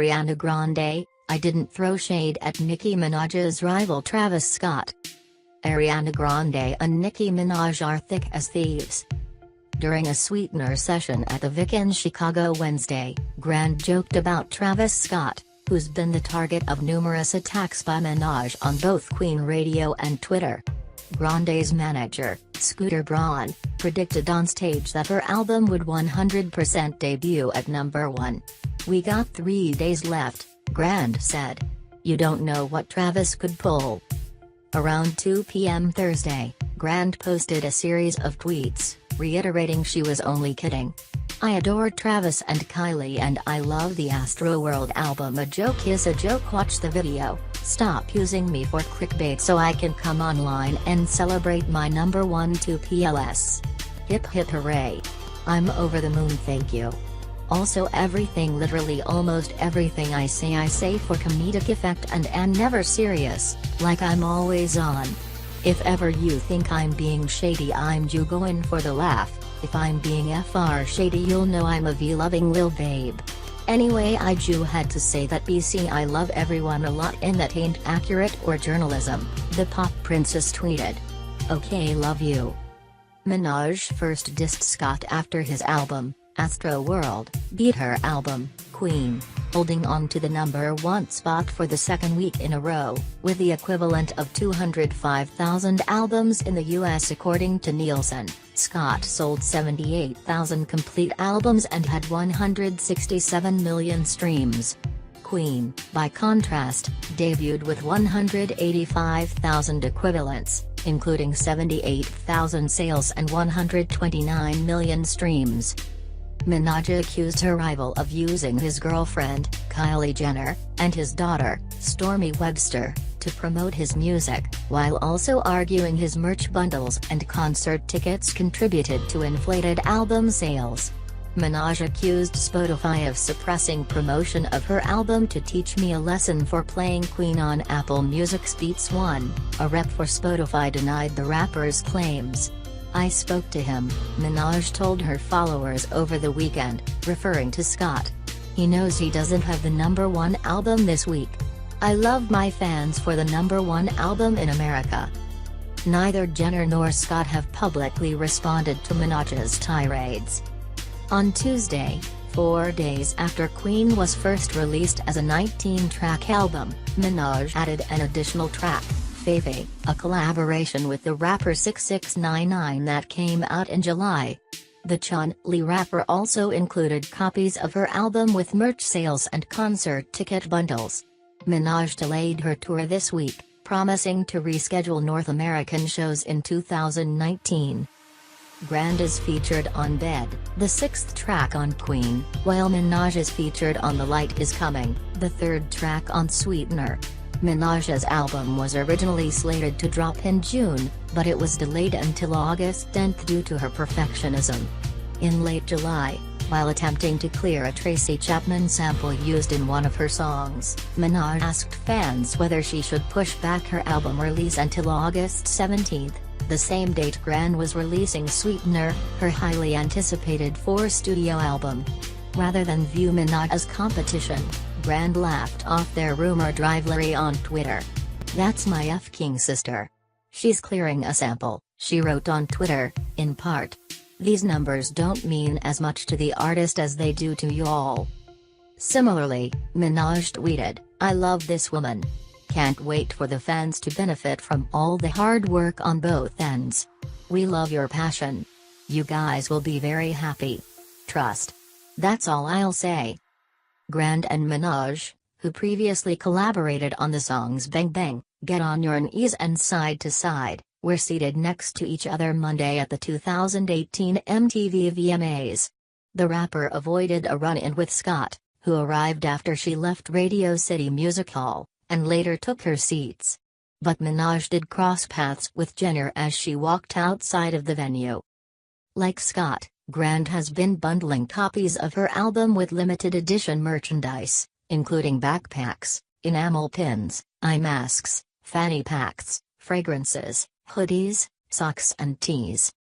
Ariana Grande, I didn't throw shade at Nicki Minaj's rival Travis Scott. Ariana Grande and Nicki Minaj are thick as thieves. During a sweetener session at the Vic in Chicago Wednesday, Grande joked about Travis Scott, who's been the target of numerous attacks by Minaj on both Queen Radio and Twitter. Grande's manager, Scooter Braun, predicted on stage that her album would 100% debut at number 1. "We got 3 days left," Grande said. "You don't know what Travis could pull." Around 2 p.m. Thursday, Grande posted a series of tweets, reiterating she was only kidding. "I adore Travis and Kylie and I love the Astroworld album. A joke is a joke. Watch the video. Stop using me for clickbait so I can come online and celebrate my number 1 2 PLS. Hip hip hooray. I'm over the moon, thank you. Also everything, literally almost everything I say for comedic effect and never serious, like I'm always on. If ever you think I'm being shady, I'm just going for the laugh. If I'm being fr shady, you'll know I'm a V-loving lil babe. Anyway, I just had to say that BC, I love everyone a lot and that ain't accurate or journalism," the pop princess tweeted. "Okay, love you." Minaj first dissed Scott after his album, Astroworld, beat her album, Queen, holding on to the number 1 spot for the second week in a row, with the equivalent of 205,000 albums in the US according to Nielsen. Scott sold 78,000 complete albums and had 167 million streams. Queen, by contrast, debuted with 185,000 equivalents, including 78,000 sales and 129 million streams. Minaj accused her rival of using his girlfriend, Kylie Jenner, and his daughter, Stormi Webster, to promote his music, while also arguing his merch bundles and concert tickets contributed to inflated album sales. Minaj accused Spotify of suppressing promotion of her album to teach me a lesson for playing Queen on Apple Music's Beats One. A rep for Spotify denied the rapper's claims. "I spoke to him," Minaj told her followers over the weekend, referring to Scott. "He knows he doesn't have the number 1 album this week. I love my fans for the number 1 album in America." Neither Jenner nor Scott have publicly responded to Minaj's tirades. On Tuesday, 4 days after Queen was first released as a 19-track album, Minaj added an additional track, Fefe, a collaboration with the rapper 6699 that came out in July. The Chun-Li rapper also included copies of her album with merch sales and concert ticket bundles. Minaj delayed her tour this week, promising to reschedule North American shows in 2019. Grande is featured on Bed, the 6th track on Queen, while Minaj is featured on The Light Is Coming, the 3rd track on Sweetener. Minaj's album was originally slated to drop in June, but it was delayed until August 10th due to her perfectionism. In late July, while attempting to clear a Tracy Chapman sample used in one of her songs, Minaj asked fans whether she should push back her album release until August 17th, the same date Grande was releasing Sweetener, her highly anticipated 4-studio album. Rather than view Minaj as competition, Grande laughed off their rumored rivalry on Twitter. "That's my f***ing sister. She's clearing a sample," she wrote on Twitter, in part. "These numbers don't mean as much to the artist as they do to you all." Similarly, Minaj tweeted, "I love this woman. Can't wait for the fans to benefit from all the hard work on both ends. We love your passion. You guys will be very happy. Trust. That's all I'll say." Grande and Minaj, who previously collaborated on the songs Bang Bang, Get on Your Knees and Side to Side, were seated next to each other Monday at the 2018 MTV VMAs. The rapper avoided a run-in with Scott, who arrived after she left Radio City Music Hall, and later took her seats. But Minaj did cross paths with Jenner as she walked outside of the venue. Like Scott, Grande has been bundling copies of her album with limited edition merchandise, including backpacks, enamel pins, eye masks, fanny packs, fragrances, hoodies, socks and tees.